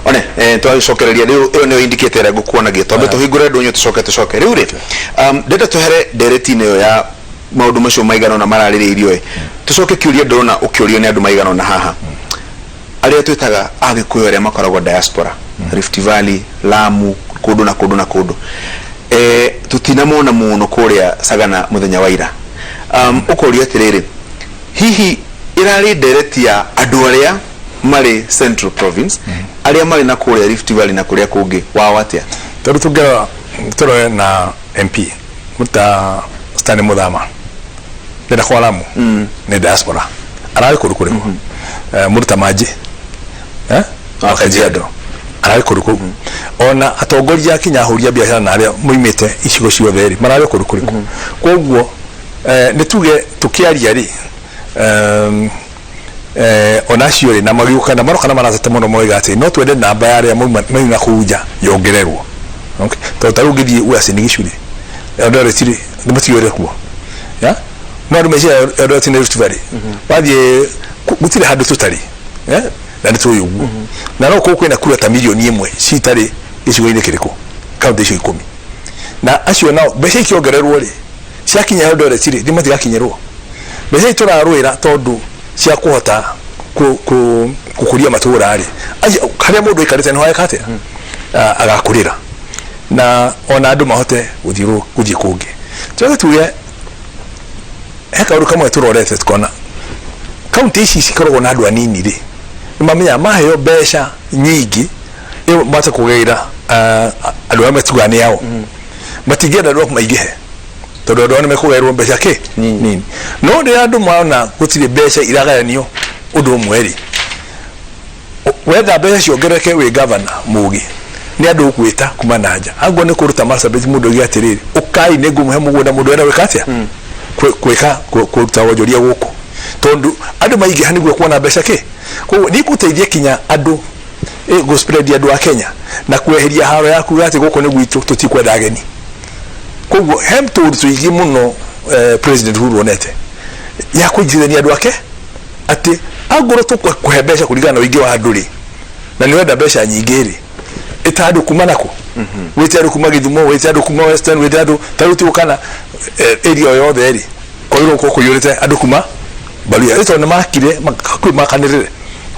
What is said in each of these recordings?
one twacokereria riu iyo ne indicator gukuonagia tombe tuhingure ndunyu tucoke riu ri ndenda tuhere directine yo ya maundu macio maigano na maraririirio tucoke kiuria ndona ukiurio ni andu maigano na haha aria twitaga agikuyu aria makoragwo diaspora Rift Valley, Lamu, kudu na kudu tutinamona muno kuria Sagana muthenya wa ira ukoria atiriri hihi irari direct ya andu aria mari Central Province aria mari na kuria Rift Valley na kuria kungi wa atia tondu tugera na MP muta Stanley Muthama ndenda kwa Lamu ni diaspora arari kuri muruta maji Kajiado arari kuri ona atongoria kinya huria biashara na aria muimite icigo ciothe ri marari kuri koguo nituge tukiaria ri ona cio ri na magiuka na maroka na marazete muno moiga ati no twende namba ya aria muina kuja yongererwo okay to tarugithi uase ni gicuri ndore tiri ndimutiore kuo ya no rumeje ndore tini Rift Valley bathie gutire handu tutari na nituyo uguo na no kwina kura ta milioni 1 citari gicigo-ini kiriko kaunti icio 10 na acio nao mbeca ikiongererwo ri ciakinya ndore tiri ndimatigakinyerwo mbeca turarwira tondu cia kuhota kukuria matura ri haria mundu ikarite ni hoya kate agakurira na ona andu mahote guthie kungi tuge heka uru kamwe turorete tukona kaunti ici cikoragwo na andu anini ri nimamenya maheo besha nyingi iyo mata kugeira andu amwe tugane yao matigenda ndo maigihe tondu ndo ni mekugerwo besha ke nini no ndi andu maona gutire besha iragayanio undu umweri wetha besha ciongereke wi governor mugi ni andu gwita kuma nanja agwo ni kuruta Marsabit mundu giatiriri ukai ne gumuhe mugunda mundu era wikatia kweka kuruta wojoria guku tondu andu maigi hanigwe kuona besha ke ko ni kuteithia kinya andu go spread andu a Kenya na kweheria haro yaku gati guko ni gwitu tutikwenda ageni koguo hem tu tuigi muno president Uhuru onete ya kujithania andu ake ati agoro to kuhebesha kuligana na wingi wa andu ri na ni wenda besha nyingiri itadu kumanako wetadu kumagithumo wetadu kuma Western wetadu taruti ukana area yothe ri koiro koko yorete andu kuma balia ito na makire makanirire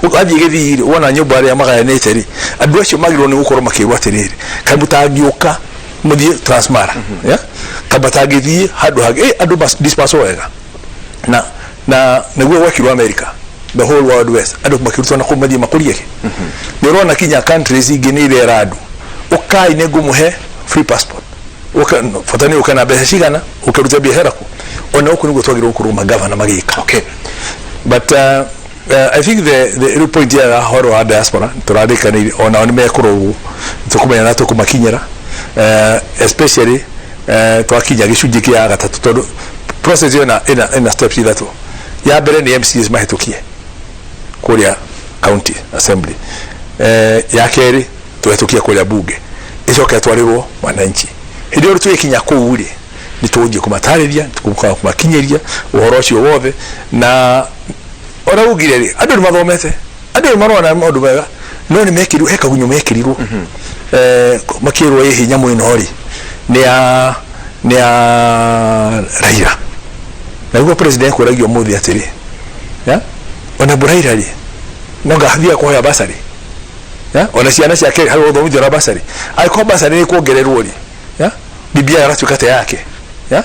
ukathi githiri wona nyumba aria magayanete ri andu acio magirwo ni gukorwo makirwa atiriri kabutangiuka muthie Transmara ya kabatangithi handu hage andu disperse wega na niguo gwakirwo America the whole world west andu makirutwa na kumathie makurie ke ndirona kinya countries ingi ni ile radu ukai ne gumuhe free passport fatani ukana beha cigana ukaruta biashara ku ona uko niguo twagirwo kuruma governor magika okay but I think the point here horo wa diaspora turadika ni ona ni mekuru tukumenya na tukumakinyira especially twakinya gicunji kia gatatu tondu process ina steps ithatu ya mbere ni MCs mahitukie kuria county assembly ya keri tuhitukia kuria bunge icoke twarirwo wananchi ndio tuikinya kuuri ni tuje kumatariria kumakinyiria uhoro ucio wothe na ora ugireri andu ni mathomete andu marona maundu mega no ni mekiru heka gunyu mekirirwo makirwo hinya mwino ri ni a Raila na ugo president kuragio muthi atiri ya ona Raila ri no gathia ko ya basari ya ona ciana ciake hari uthomithio basari aiko basari ni kuongererwo ri ya bibia aratukate yake ya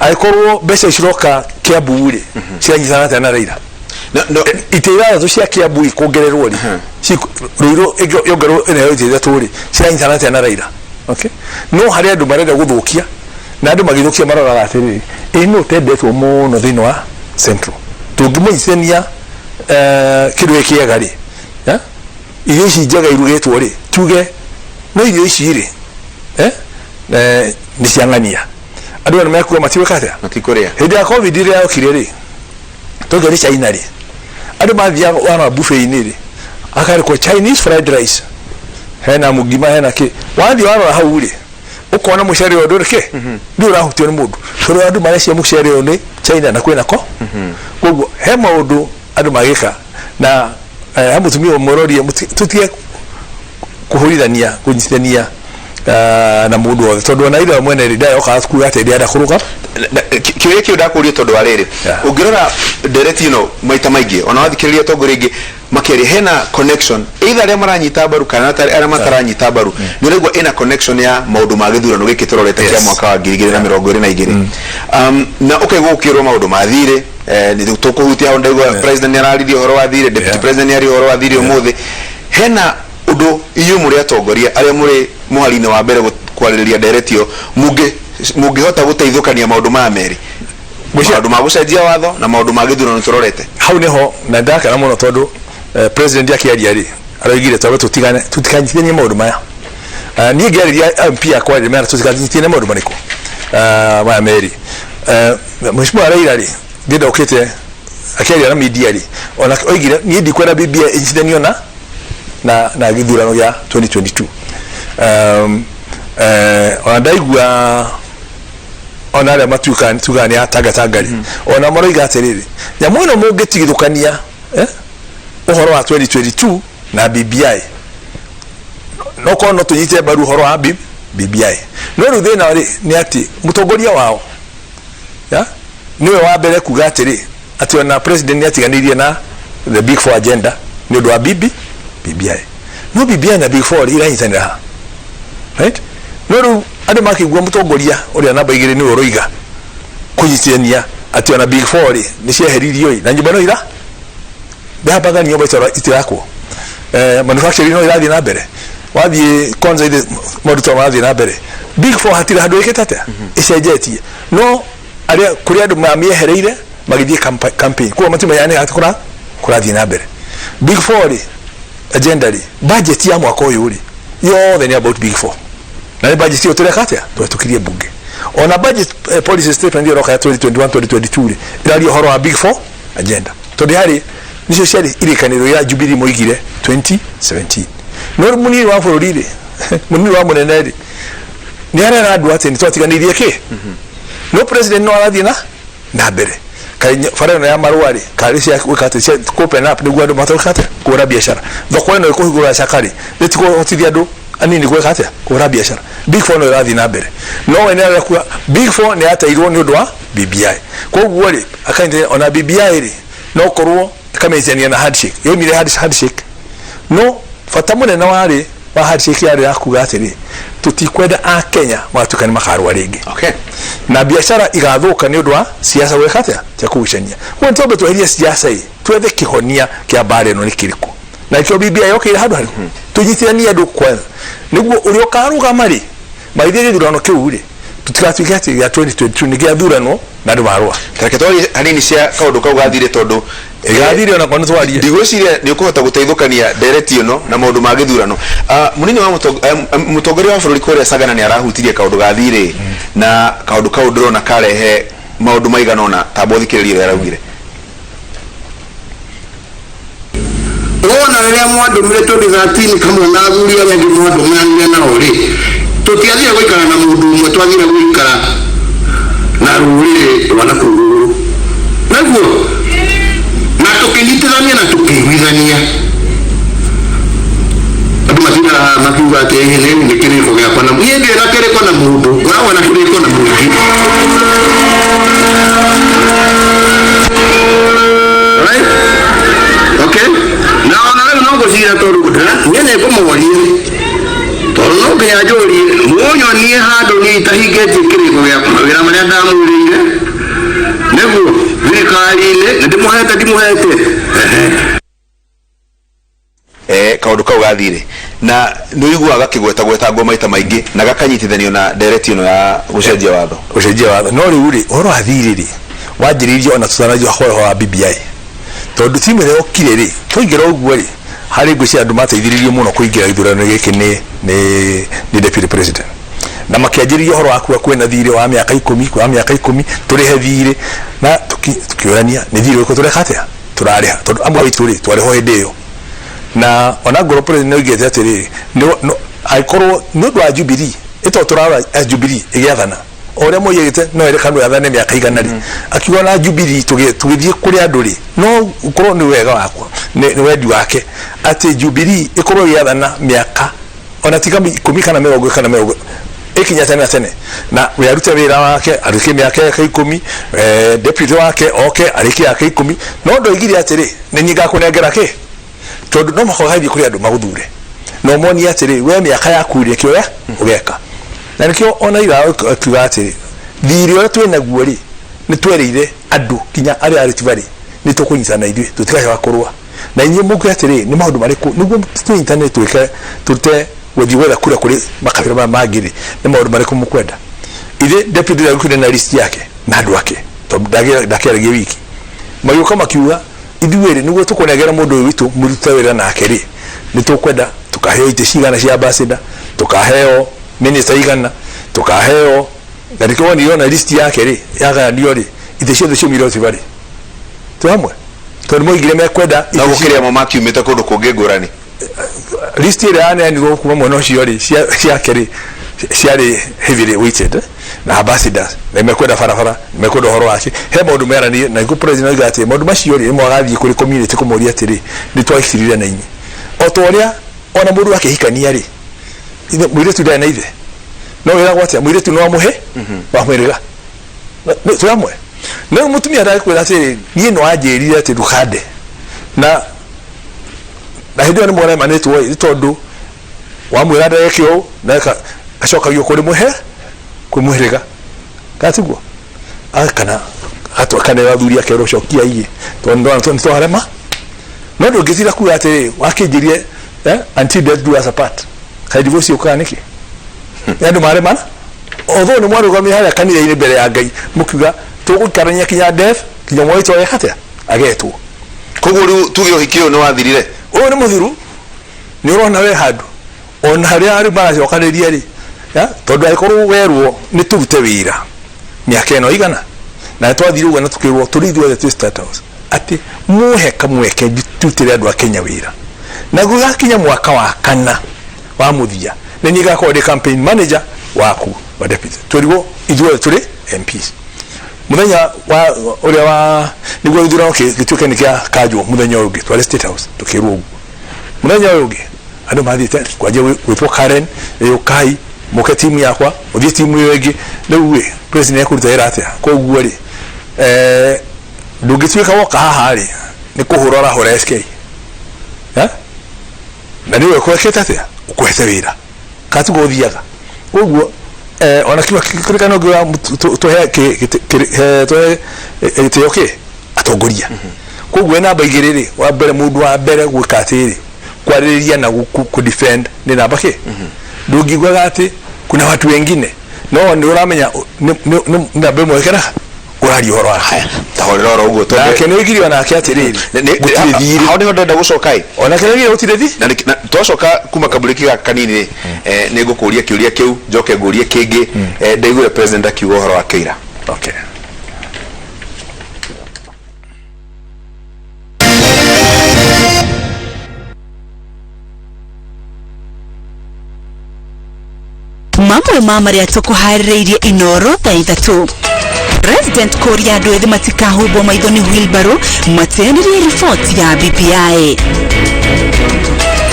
aikorwo bese ciroka Kiambu ri cianyitana tena Raila no itira zo cia Kiambu ikuongererwo ri ruiro yongerwo ene yote turi cianyitana tena Raila okay no hari andu marenda guthukia na andu magithukia marora atiriri ino tendetwo muno thini wa Central tungimuyithania kiru kiega ri ya irio ici njega irugetwo ri tuge no irio ici ri ni ciangania andu ni mekuwa matiwekate matikuria hindi ya COVID ri yokire ri tuge ni China ri andu mathia wana buffet ni ri akari ko Chinese fried rice hena mugima hena ki wathi wana hau ri ukona mucere wa ndurike ndu rahutio ni mundu toro andu marecia mucere oni China na kwina ko koguo he maundu andu magika na hamutumia mororie tutie kuhurithania kunyitithania na mundu wothe tondu na ile mwene ri ndayo ka kuga ate ndia kuruka kiwe kio ndakurio tondu ariri ungirora dereti no maita maingi ona wathikiriria tongo ringi makeri hena connection either ria maranyita baru kana aria mataranyita baru ni regwa ina connection ya maundu ma githurano giki turorete kia mwaka wa 2022 na ukegukirwo maundu mathire ni tukuhutia ondegwa president araririe horo wa thire deputy president ari horo wa thire umuthi hena undu iyo muri atongoria aria muri muharine wa mbere kwaririria directio mungihota guteithukania maundu ma meri maundu ma gucenjia watho na maundu ma githurano turorete hau neho na ndaka na muno tondu president yakiaria ri araigire tawe tutikanyithanie maundu maya ni ngeriria MP akwa ri mera tutikanyithanie maundu maniko ma meri mheshimiwa Raila ri ndio okete akiaria na media ri ona oigire ni ndikwenda bibia incident na githurano ya 2022 ona ndaigua ona ale matuka tugani atagatangari ona moroiga atiriri ya muno mungitigithukania uhoro wa 2022 na BBI no kono tunyite baru uhoro wa BBI no ruthina ri ni ati mutongoria wao ya niwe wa mbere kuga atiri ati ona president ni atiganirie na the big four agenda ni ndo wa BBI no BBI na big four ira hitanira right no ade makigwa mutongoria uri namba igire ni uroiga kunyitania ati ona big four ni cieheririo na nyumba ira ndabaga ni oba itirako manufacturing no irathi na mbere wathie kwanza ile moduto wathi na mbere big four hatira handu iketete icenjetie no aria kuri andu mamiehereire magithie campaign kwa matima yani atakura kurathi na mbere big four agenda ri budget ya mwaka uyu ri yothe ni about big four na budget yo turekatia tukirie bunge ona budget policy statement ndio roka ya 2021 2022 ri irario horo wa big four agenda to diari nicio ciari irikaniro ya Jubilee moigire 2017 no munini wa bururi munini wa munene ri ni ara na andu ati ni twatiganirie ki no president no arathi na mbere kai farano ya marwari kari cia wikate cia open up ni gwando matokate kura biashara thoko ino ikuhigura shakari letiko hotithia andu anini gwekate kura biashara big four no arathi na mbere no ene ara kwa big four ni atairwo ni undu wa BBI koguo ri akainde ona BBI ri no korwo kamezania na handshake yo mire handshake no fatamune na wari wa handshake yari akuga atiri tutikwenda a Kenya matukani makarwa ringi okay na biashara igathuka ni undu wa siasa wekatia tia kugucania kwa ntombe tweheria siasa hii twethe kihonia kia bare no ni kiriku na ikyo BBI yokire handu hari tunyitithania andu kwanza niguo uri ukaruga mari maithiri thurano kiu ri tutikatuike ati ya 2022 ni gia thurano na andu marua kareketori hanini cia kaundu kau gathire tondu gathire ona kono twarie ndigwiciria ni ukuhota guteithukania dereti ino na maundu ma githurano munini wa mutongoria wa bururi kuria Sagana ni arahutirie kaundu gathire na kaundu kau ndrona karehe maundu maigana ona tabothikiririo yaraugire ona ria mwandu mire 2013 kama na thuri aria ngi mwandu mwandu na uri tutiathire guikara na mundu umwe twathire guikara na rurire rwana kururu naguo na tukinyitithania na tukiguithania andu mathira makiuga ati hihi ni kiriko giakwa na yende na kiriko na mundu gawa na kiriko na mundu right okay na ona no go sira toru nyene ko morie toru no ke ajori muonyo ni hado ni tahigete kiriko giakwa gira maria ndamurire neguo thirikari-inĩ ndimuhete kaundu kau gathire na nĩ uiguaga kĩgweta ngoma maita maingĩ na gakanyitithanio na dereti ĩno ya gũcenjia watho no rĩu rĩ ũhoro wa thirĩ rĩ wanjĩrĩirie ona tũtanagia ũhoro wa BBI tondu timu ĩrĩa yokire rĩ twaingĩra ũguo rĩ harĩ ngwĩciria andũ mateithĩrĩirie mũno kũingĩra gĩthurano gĩkĩ nĩ deputy president na makianjĩrĩria ũhoro wa kuwa kwĩna thirĩ wa mĩaka 10 tũrĩhe thirĩ na tukĩorania nĩ thirĩ ũrĩkũ tũreka atĩa tũrarĩha tondũ amwe witũ rĩ twarĩho hĩndĩ ĩyo na ona ngoro president oigĩte atĩrĩrĩ angĩkorwo nĩ ũndũ wa Jubilee ĩto tũrarora Jubilee ĩgĩathana ũrĩa moigĩte no erekanwo yathane mĩaka igana rĩ akiuga na Jubilee tũgĩthiĩ kũrĩ andũ rĩ no ũkorwo nĩ wega wakwa nĩ wendi wake atĩ Jubilee ĩkorwo ĩgĩathana mĩaka ona tigami kumikana merogo kana merogo ekinya tene na we arute wira wake arike miaka ya 10 deputy wake okay arike ya 10 no ndo igiri atiri ni nyiga kunegera ke tondu no mako hathi kuri andu maguthure no moni atiri we miaka ya kurie kioya ugeka na nikio ona ira akiuga atiri thiri ora twina guori ni twereire andu kinya ari ari tibari ni tukunyitana ithui tutikahe wakurwa na inye muku atiri ni maundu mariku niguo tunyitane twike tute wedi wala kura kuri makabira magiri ni maundu mariku mukwenda ile deputy yakuri na list yake na andu ake to dakera wiki mayo kama kiuga ithuere niguo tukunegera mundu witu murutawira na akeri ni tukwenda tukaheo iteshigana cia ambassador tukaheo minister igana tukaheo ngariko ni yona list yake ri yaga ndiori iteshio cio miro tibari tuamwe tondu moigire mekwenda na gukiria mamaki umite kundu kungegurani list ile ane ni kuma mono ciori cia keri ciari heavily weighted na ambassadors na mekwenda farafara mekwenda horo wake he maundu merani na ku president gati maundu maciori imwe agathii kuri community kumuria atiri ni twaikirire na inyi otoria ona mundu wake hikania ri ine mwire tu dai na ithe no wira gwatia mwire tu no amuhe wa mwiriga tu amwe no mutumia dai kwira atiri ni no ajirire ati dukade na hidio ni mwana manetu wa tondu wa mwira dai kio na ashoka yokore muhe kumuhiriga katiguo akana hatu akane wathuri yake roshokia iye tondu tondu harema no ndo githira ku ati wakijirie until death do us apart kai divorce ukaniki yandu marema although ni mwaru gami haya kanira ile mbere ya Ngai mukiuga tugukaranya kinya death kinya mwaito ya hatia agetwo kuguru tugio hikio no wathirire o ni muthiru ni urona we handu on haria ari baracokaniria ri ya tondu aikoro werwo ni turute wira miaka eno igana na twathiru gwa na tukirwo turithiwe the status ati muhe kamweke tutire andu a Kenya wira na gugakinya mwaka wa kana wa muthia ni nyiga ko de campaign manager waku wa deputy turiwo ithuwe turi MPs muthenya wa uria wa niguo ithura gituke ni kia kajo muthenya ugi twale state house tukirwo muthenya ugi andu mathite kwaje gwitwo Karen kai muke timu yakwa uthie timu yengi niwe president yakuruta ira atia koguo ri ndugituika woka haha ri ni kuhurora hora SK ha na niwe kweketa atia ukwete wira katugo thiaga koguo ona kiwa kirikano gwa to he to yoke atongoria koguo na baigiriri wa mbere mundu wa mbere gwikatiri kwariria na ku defend ni namba ke ndugigwa gati kuna watu wengine no ni uramenya ndabe mwekera urari horo haya tahorera ugo to na kene igiri ona akiatiriri gutire thiri hao ni ndenda gucokai ona kene igiri gutire thiri na tocoka kuma kabuliki ga kanini ni gukuria kiuria kiu njoke ngurie kingi ndaigure president akiuga horo wa Keira okay mamwe mamaria tukuharireirie Inoro thaa 3 President Korea ndwethi matikahubo maithoni wheelbarrow matenirie report ya BBI.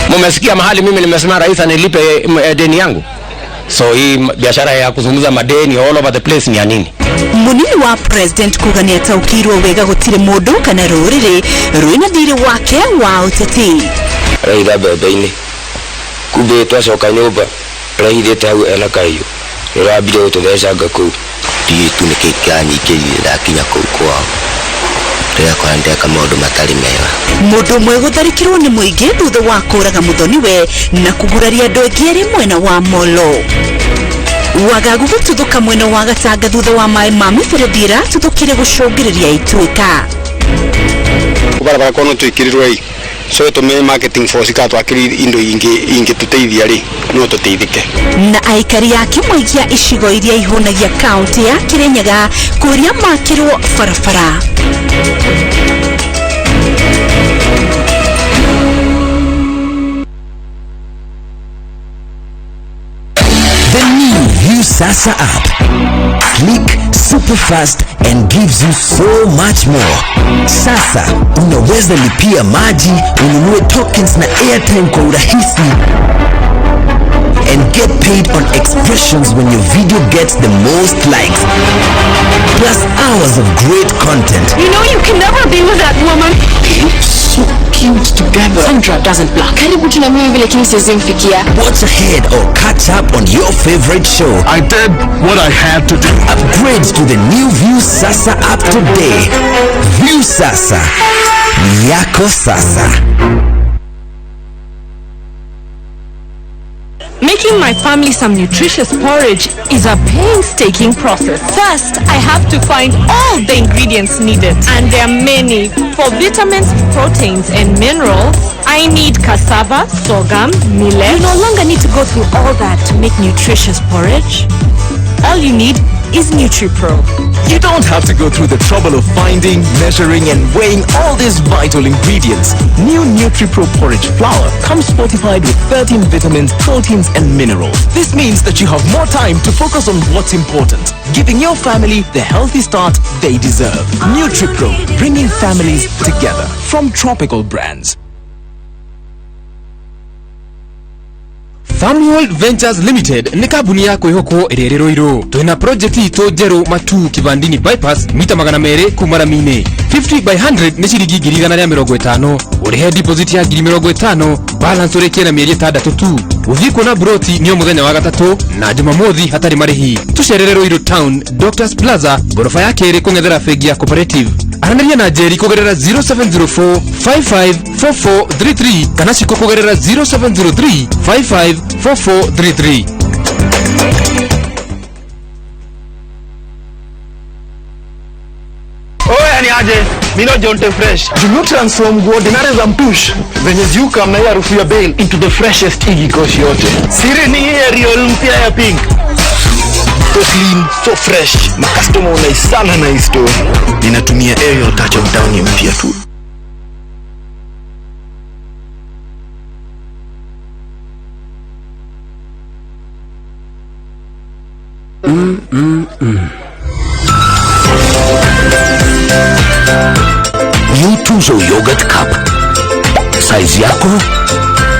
Mumesikia mahali mimi nimesema rais anilipe deni yangu. So hii biashara ya kuzungumza madeni all over the place ni ya nini? Munini wa president kugania taukirwo wega gutire mundu kana ruriri ruina thiri wake wa uteti. Raitha bebe-ini kumbe twacoka nyumba rahithite hau ena kaiyo irambire gututhecanga kuu tu nikikanyikirire ndakinya kuu kwao ndakora ndeka maundu matari mega mundu mwe gutharikirwo ni muingi thutha wa kuraga muthoni we na kuguraria andu engi eri mwena wa Molo. Wagagu gututhuka mwena wa Gatanga thutha wa mai ma miferethira tuthukire gucungiriria ituika barabara kono twikirirwe so tume marketing force ka twakiri indo ingi tuteithia ri no tuteithike na aikari ya kimwe ya icigo iria ihunagia county ya Kirinyaga kuria makirwo farafara. The new Sasa app. Click super fast and gives you so much more. Sasa unaweza lipia maji, ununue tokens na airtime kwa urahisi get paid on expressions when your video gets the most likes. Plus hours of great content. You know you can never be with that woman. So cute together. Sandra doesn't block. Karibu tunamimi vile kimsizi mfikia. Watch ahead or catch up on your favorite show. I did what I had to do. Upgrade to the new View Sasa app today. View Sasa. Yako Sasa. Making my family some nutritious porridge is a painstaking process. First, I have to find all the ingredients needed, and there are many. For vitamins, proteins, and minerals, I need cassava, sorghum, millet. You no longer need to go through all that to make nutritious porridge. All you need is NutriPro. You don't have to go through the trouble of finding, measuring, and weighing all these vital ingredients. New NutriPro porridge flour comes fortified with 13 vitamins, proteins, and minerals. This means that you have more time to focus on what's important, giving your family the healthy start they deserve. NutriPro, bringing families together. From Tropical Brands. Farmworld Ventures Limited ni kabuni yako ihoko ererero iro. Tuina project ito jero matu kibandini bypass mita magana mere kumara mine. 50 by 100 ni shirigi girigana ya 50. Urehe deposit ya giri 50. Balance ureke na mieri 6 tu. Uviko na broti niyo muthenya wa gatatu na Jumamothi hatari marihi. Tushererero iro town Doctors Plaza gorofa yake iri kungethera fegi ya cooperative. Arandaria na Jerry kugerera 0704 554433 kana shiko kugerera 0703 554433. Oya ni aje, mino Jonte Fresh. Do you transform ordinary zampush venye ziuka na harufu ya bail into the freshest igi koshi yote. Siri ni Ariel mpya ya pink. So clean, so fresh. Makastoma unaisana na history. Ninatumia Ariel touch of down mpya tu. New Tuzo Yogurt Cup. Size yako,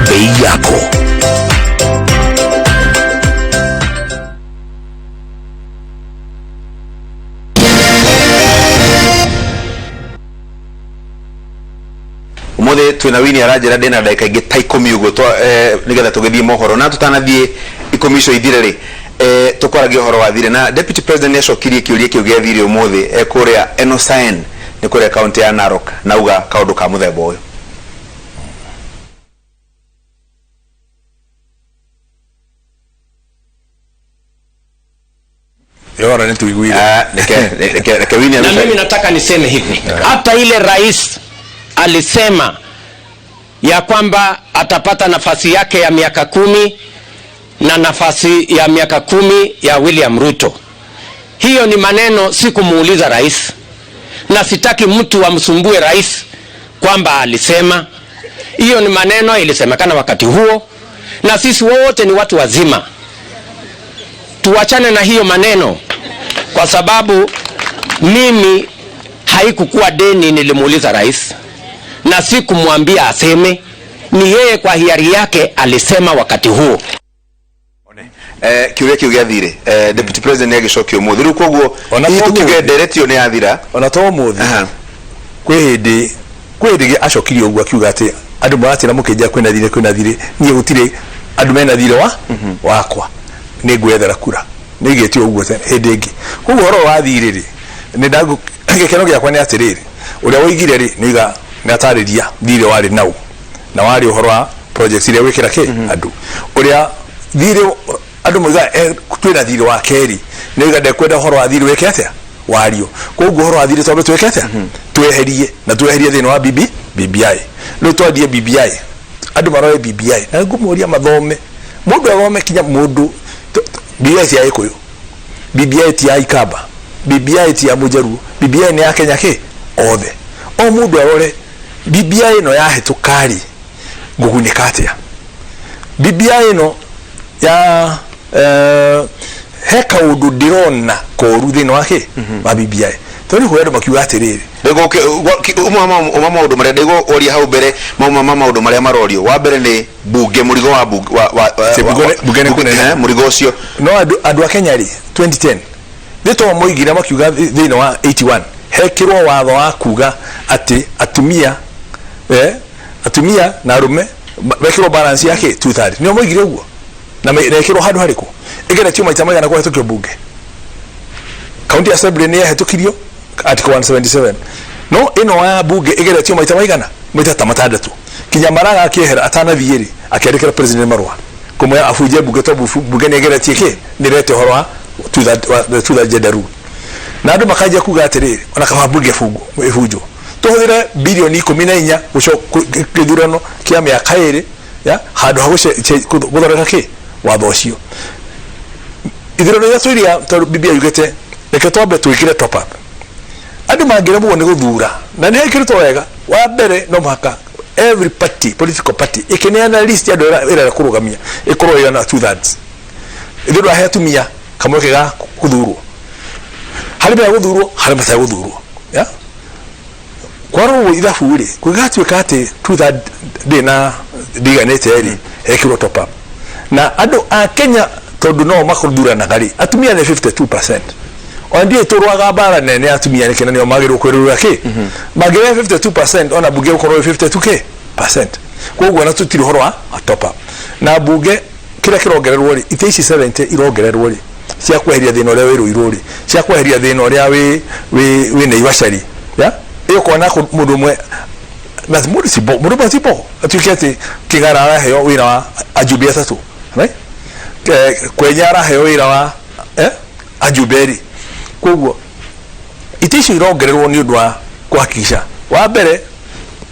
bei yako. Umothe twina wini arajira ndena ndaka ingi ta 10 ugo to nigetha tugithie mohoro na tutanathie ikomisho ithire ri tukoragia horo wa thire na deputy president yacokirie kiuria kiu gia thire umothe kuria Enosign ni kuria county ya Narok nauga kaundu ka muthemba uyu. Yora ni tuiguire. Neke wini na mimi nataka niseme hivi. Hata ile rais alisema ya kwamba atapata nafasi yake ya miaka 10 na nafasi ya miaka 10 ya William Ruto. Hiyo ni maneno sikumuuliza rais. Na sitaki mtu amsumbue rais kwamba alisema. Hiyo ni maneno ilisemekana wakati huo. Na sisi wote ni watu wazima. Tuachane na hiyo maneno. Kwa sababu mimi haikukuwa deni nilimuuliza rais. Na sikumwambia aseme, ni yeye kwa hiari yake alisema wakati huo. Kiuria kiu gia thire deputy president yagicokio muthi ru koguo itukige directio ni athira ona to muthi kwihindi acokirie uguo akiuga ati andu marati na mukinja kwina thire nie gutire andu mena thire wakwa ni gwethera kura ni getio uguo hindi ingi koguo horo wa thire ri ni ndagu gikeno giakwa ni atiriri uria woigire ri niga ngatariria thire wari nau na wari uhoro wa project ile wikira ki andu uria thire andu muga twina thire wa keri niga ndekwenda horo wa thire weke atia wario koguo horo wa thire tobe tweke atia tweherie na tweherie thina wa BBI no twandie BBI andu maroe BBI na ngumuria mathome mundu athome kinya mundu BBI ti ayikuyu BBI ti aikaba BBI ti ya mujeru BBI ni ya Kenya ki othe o mundu arore BBI no ya hetukari ngugunika atia BBI no ya heka undu ndirona koru thino wake wa BBI toni huendo makiuga atiriri Dego umama maundu maria dego oria hau mbere maundu maria marorio wa mbere ni bunge murigo wa bunge ne kunene murigo ucio no andu a Kenya ri 2010 thito moigira makiuga thina wa 81 hekirwo watho wa kuga ati atumia na arume bekirwo balance yake 2/3 nio moigire uguo na mekirwo handu hariku igeretio maita maigana kwa hetukio bunge county assembly ni hetokirio article 177 no ino wa bunge igeretio maita maigana maita tamatandatu kinyamaraga akihera atana thieri akerekera president marwa kumwe afuje bunge to bunge ni igeretie ke ni rete horo wa 2/3 gender rule na andu makaja kuga atiriri ona kama bunge fujo tuhire bilioni 14 gucokithurano kia miaka iri ya handu hagushe guthoreka ki watho ucio ithurano ya tuiria to bibia yugete reke twambe twikire top up andu mangiremwo ni guthura na ni hekirito wega wa mbere no mhaka every party political party ikineana list ya dola ira kurugamia ikorwo ina 2/3 ithurano ahetumia kamwe kega kuthurwo halima ya guthurwo halima ya guthurwo ya kwaro ithabu ri kugatwika ati 2/3 dina diganete eri ekiro top up na andu a Kenya tondu no makuthura na gari atumia ni 52% ondie turwaga bara nene atumia ni kenani magiro kwerura ki magire 52% ona bunge ukorwo 52% koguo na tutiri horo wa top up na bunge kira kirongererwo ri iteici 70 irongererwo ri cia kweheria thina uria wiru iruri cia kweheria thina uria wi ne ibashari ya iyo kona mundu mwe na mundu basipo atukete kigara heo wira wa ajubia tatu right kwenyara heo wira wa ajuberi koguo iteici irongererwo ni undu wa kuhakikisha wa mbere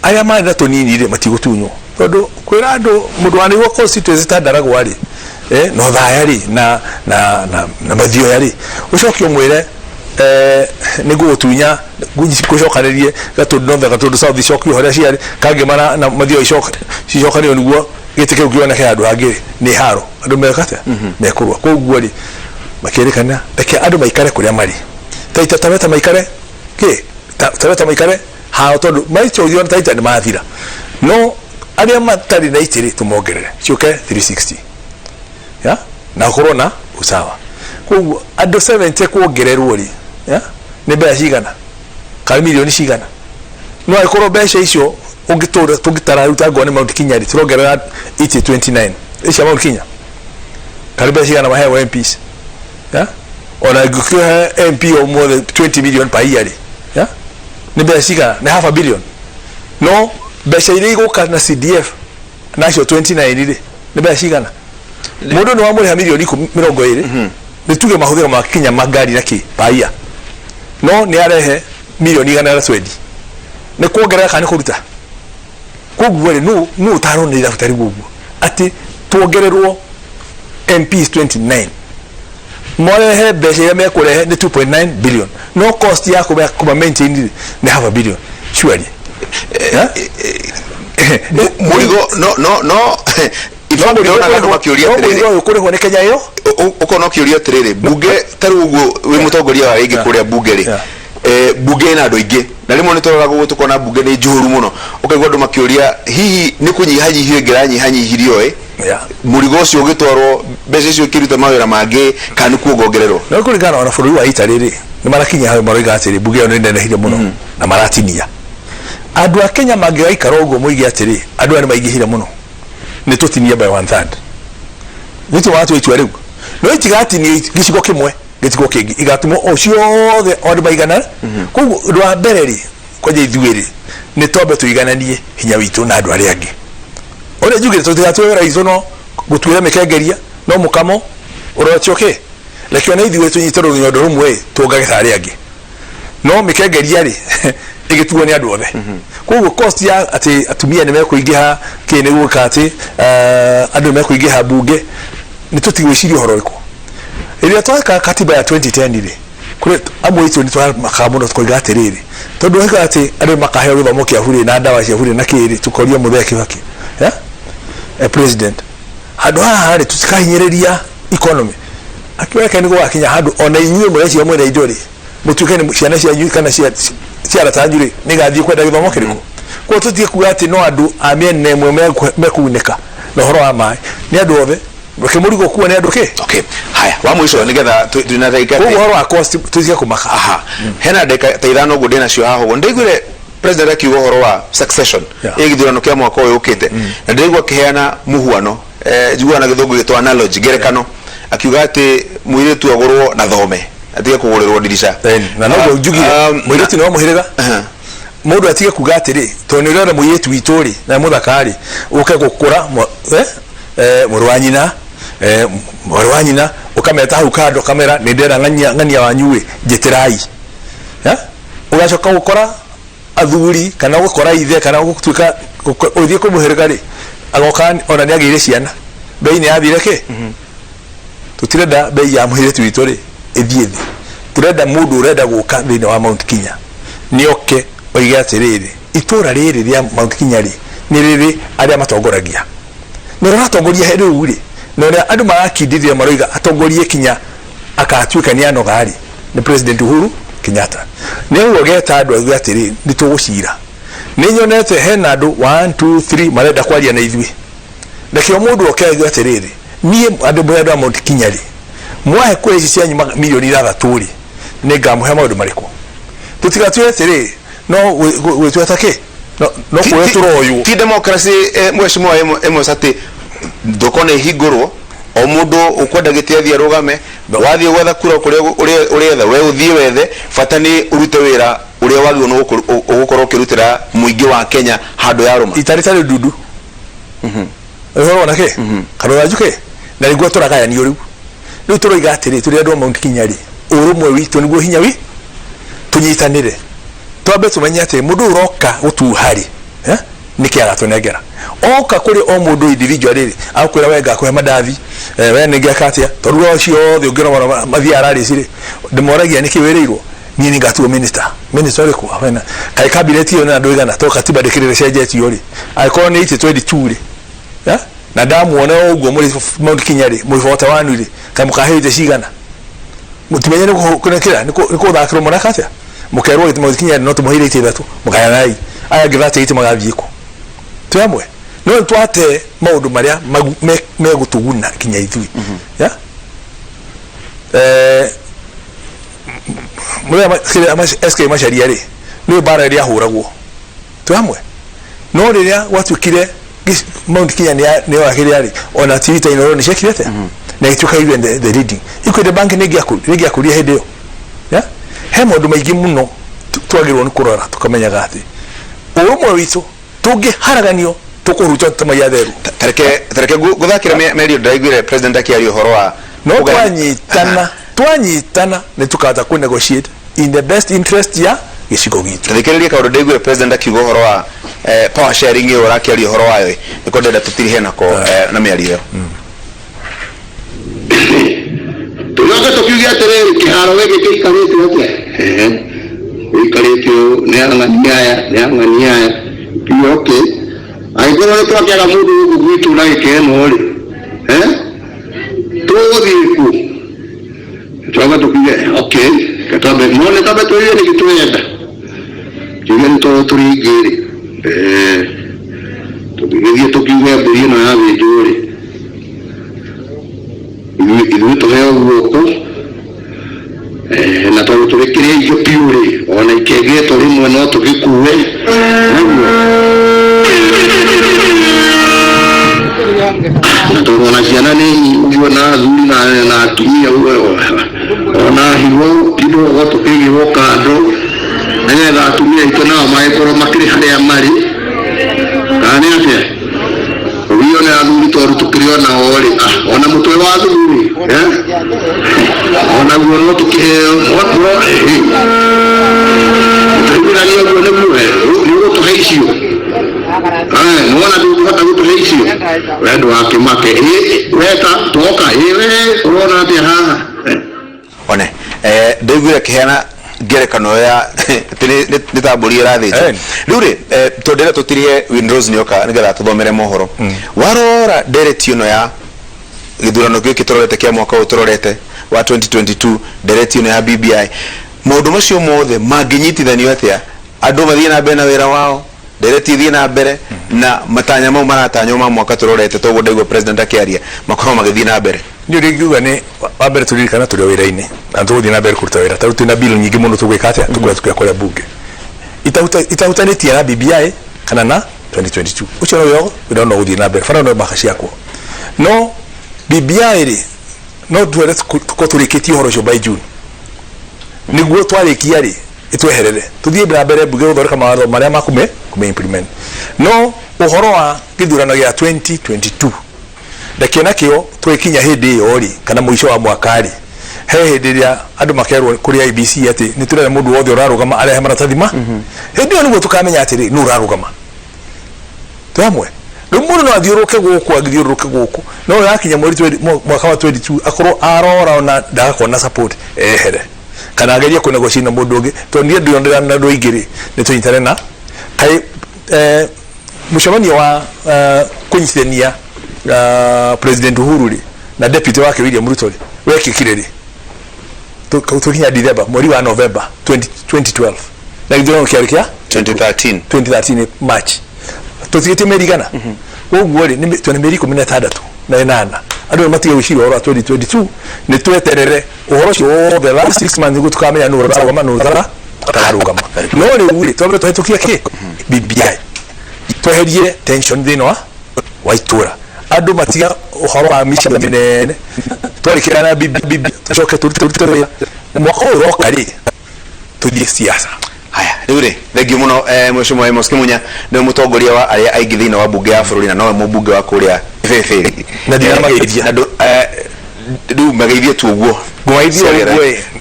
aya maana tonini ire matigutunyo tondu kwira andu mundu wani wo constituency tandaragwo ari no thayari na mathio yari ucokio mwire nigu tunya gucokanirie gatundu no gatundu south cokio horia ciari kange mana na mathio icokani niguo gitike ukiona ke andu hangi ni haro andu mekate mekurwa koguo ri makirikana peke andu maikare kuria mari taita tabeta maikare ke tabeta maikare ha tondu maicho yo taita ni mathira no aria matari na itiri tumongerere cioke 360 ya na corona usawa koguo andu 70 kuongererwo ri ya ni mbeca cigana ka milioni cigana no ikorwo mbeca icio ungitura tugitara ruta ngone Mount Kenya ri turongerera 29 icio Mount Kenya ka mbeca cigana mahewa MPs ya ona gukiha MP o more than 20 million per year ya ni mbeca cigana ni half a billion no mbeca ile iguka na CDF nacio 29 ri ni mbeca cigana mundu no amuri ha milioni 20 ni tuge mahuthiro ma Kenya magari na ki paia no ni arehe milioni igana na swedi ni kuongerera kana kuruta koguo ri no taro ni daftari gugu ati tuongererwo MPs 29 morehe mbeca ya mekurehe ni 2.9 billion no cost ya kuba maintain ni half a billion surely murigo no ifambo liona gandu makiuria atiriri ukuri hone Kenya yo ukono kiuria atiriri bunge tarugo wi mutongoria wa ingi kuria bunge ri bunge na andu ingi na rimwe ni tororaga gutukona bunge ni njuru muno ukaigwa andu makiuria hihi ni kunyihanyihio ngiranyihanyihirio murigo ucio ugitwarwo mbeca icio kiruta mawira mangi kana kuongererwo no kuringana na bururi wa Italy ri ni marakinya hayo maroiga atiri bunge yo ni ndenehire muno na maratinia andu a Kenya mangigaikara uguo muigi atiri andu ani maigihire muno ni tutinia by 1/3 nitu watu ichwa riu no itigati ni gicigo kimwe gicigo kingi igatumo o ciothe onde baigana koguo rwa bereri kwaje ithuiri ni tombe tuigananie hinya witu na andu aria angi ore jugire tutigatuwera izono gutwira mekengeria no mukamo orochoke lakini na ithuwe tunyitero nyondo rumwe tugageta aria angi no mekengeria ri igituo ni andu othe koguo cost ya ati atumia ni mekuingiha kine guka ati andu mekuingiha bunge ni tutigwiciria horo iko iria twaka katiba ya 2010 ri kure amwe itu ni twa makamuno tkoiga atiriri tondu hika ati andu makaheo githomo kia huri na ndawa cia huri na kiri tukoria muthea Kibaki ya president handu haha ri tutikahinyiriria economy akiweka ni gwa Kenya handu ona inyuĩ mwe cia mwena idori mutuke ni ciana cia nyui kana cia ciara tanjure ni gathie kwenda githomo kiriko ko tutie kuga ati no andu amene mwe mekuneka no horo wa mai ni andu othe Kemurigo kuwa ni andu ke okay haya wa mwisho nigetha tunathaika ko horo wa cost tuzie kumaka aha hena ndeka taithano gudena cio haho ndigure president akiuga horo wa succession igithurano kia mwaka uyu ukite na ndigwa kiheana muhuano jiguana githungu gitwa analogy gerekano akiuga ati muiritu agurwo na thome atige kugurirwo dirisha na no njugire muiritu no muhirega mundu atige kuga atiri to ni rero muiritu witori na muthakari uke gukura murwanyina murwanyina ukameta hau kando kamera ni ndera ngania wanyuwe jetirai ugacoka gukora athuri kana gukora ithe kana gutuika uthie kumuhirega ri agoka ona ni agire ciana bei ni athire ke tutirenda bei ya muhiritu witori ithie thi turenda mundu urenda guka thini wa Mount Kenya ni oke oige atiriri itura riri ria Mount Kenya ri ni riri aria matongoragia ni ratongoria hede uri no ria andu marakindithia maroiga atongorie Kenya akatuika ni anogari ni President Uhuru Kenyatta ni ugeta andu athia atiri ni tugucira ni nyonete hena andu 1 2 3 marenda kwaria na ithui ndakio mundu okeaga atiriri nie andu mwe Mount Kenya ri mwahe kwezi cianyu milioni 3 ni ngamuhe maundu mariko tutigatuye atiri no wetwatake no kweturoyu ti democracy mweshimwa emo sate dokone higoro o mundu ukwenda gitiathia rugame wathie gwetha kura uretha we uthie wethe fatani urute wira uria wagio no ugukorwo kirutira muingi wa Kenya handu ya Roma itaritari dudu ehoro nake karora juke na igwa turagaya ni uriu riu turoiga atiri turi andu Mount Kenya ri urumwe witu niguo hinya wi tunyitanire twambe tumenye ati mundu uroka gutuhari niki agatunegera oka kuri o mundu individual ri akwira wenga kuhe madavi we ningia katia toru ocio othe ungirora mathia rari ciri ndimoragia niki wirirwo ni ngatuo minister ri ku afena kai cabinet yo na ndoigana to katiba dekirire cenjeti yori aikoro ni 22 ri na ndamuona uguo muri Mount Kenya ri muivota wanu ri kamukahete cigana mutumenyere kunekira niko thakiro mona katia mukerwo Mount Kenya no tumuhire itithatu mukayanai aya givate ite magavyiko twamwe no twate maundu maria megutuguna Kinya ithui muria SK Macharia ri ni bara ria huragwo twamwe no riria watukire Mount Kenya ni wakiri ari ona Twitter ino ni shekirete na ituka even the reading ikwede bank nigi akuria hedeo he maundu maingi muno twagirwo ni kurora tukamenya gati urumwe witu tugi haraganio tukuruta tamaya theru tareke guthakira merio ndaigwire president akiario horo wa no twanyitana ni tukata ku negotiate in the best interest ya gicigo gitu thikiriria kaundu ndaigwire president akiuga horo wa power sharing yo rakiario horo wayo niko ndenda tutirihe nako na miario tuyoka tukiugia atiriri kiharo giki kiikarite atia ikarĩtio nĩ ang'ani aya pioke aigoro nĩ twakĩaga mũndũ gũkũ gwitũ na gĩkeno rĩ tũgũthiĩ ku twamba tũkiuge okay katambe mone tambe tũrĩe nĩ gĩtwenda kiuge nĩ tondũ tũringĩ rĩ tũgĩthiĩ tũkiuge mbũri ĩno ya thĩnjwo rĩ ithuĩ tũheo guoko na tondũ tũrĩkĩrĩa irio piũ rĩ ona ikĩgĩtwo rĩmwe no tũgĩkue na tondũ ona ciana nĩ nyingĩ na athuri na atumia ona higo kidogo tũkĩigĩrwo kando nĩgetha atumia aitũ nao magĩkorwo makĩrĩ harĩa marĩ kana nĩ atĩa ũguo nĩ athuri tondũ tũkĩrĩ onao rĩ ona mũtwe wa athuri ona guo no tukiheo tũigũrani ũguo nĩ gũtũhe icio nĩwona ndũngĩhota gũtũhe icio wendo wake make weta twoka we ũrona atĩa haha one ndaiguire kiheana ngerekano ya nĩ tambũri ĩrathĩnjwo rĩu rĩ tondĩra tũtirie Winrose nĩoka nĩgetha tũthomere mohoro warora ndereti ĩno ya gĩthurano gĩkĩ tũrorete kĩa mwaka ũyũ tũrorete wa 2022 ndereti ĩno ya BBI maũndũ macio mothe mangĩnyitithanio atĩa andu mathie na mbere na wira wao ndereti thie na mbere na matanya mau maratanywo ma mwaka turorete toguo ndaigua president akiaria makorwo magithie na mbere ni ringiuga ni wa mbere turirikana turi wira-ini na tuguthie na mbere kuruta wira taru twina bill nyingi muno tugwika atia tukura kuria bunge itahutanitie na BBI kana na 2022 ucio no yo ndona guthie na mbere fara no makaci yakwo no BBI ri no twere ko turikitie horo cio by June niguo twarikia ri itweherere tuthie na mbere bunge guthoreka mawatho maria makume implement no uhoro wa githurano gia 2022 ndakiona kio twekinya hindi iyo ri kana muico wa mwaka ri he hindi ria andu makerwo kuri IBC ati ni turere mundu wothe urarugama arehe maratathima hindi iyo niguo tukamenya ati ri nu urarugama twamwe mundu no athiuruke guku no yakinya mweri mwaka wa 22 akorwo arora ona ndakona support ehere kana ageria ku negotiate na mundu ungi to nie ndionera na ndu ingiri ni tunyitane na kai mushamanio wa kunyithania president Uhuru na deputy wake William Ruto wekikire ri tukinya December mweri wa November 2012 na githurano kiarikia 2013 March tutigite merigana uguo ri ni tone meri 16 na 8 andu matiga wishiro ora 2022 ni tweterere uhoro cio the last 6 months gutukamenya no rugama no rugama no ri uri tobe tuhitukia ki BBI tweherie tension thino wa itura andu matiga uhoro wa misha minene twarikira na BBI tucoke turutire mwako roka ri tuthie siasa haya riure thengio muno mheshimiwa Amos Kimunya ni mutongoria wa aria aingi thina wa bunge ya bururi na nowe mubunge wa kuria Feferi na ndio mageithia andu ndu mageithia tu uguo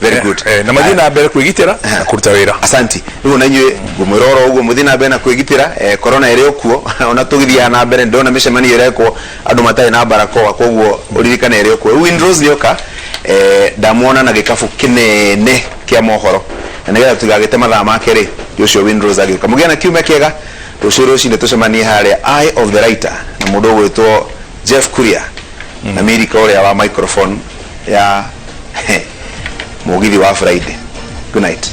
very good na mathina mbere kwigitira na kuruta wira asanti nigo na inyue ngumwiroro uguo muthina mbere na kwigitira corona iri okuo ona tugithia na mbere ndona micemanio irekwo andu matai na barakoa koguo uririkane iri okuo Windrose nioka ndamuona na gikafu kinene kia mohoro na nigetha tugagite mathaa make ri ucio Windrose agika mugena kiume kiega rucio cinde tucemanie haria Eye of the Writer na mundu gwitwo Jeff Kuria na America uria wa microphone ya mugithi wa Friday. Good night.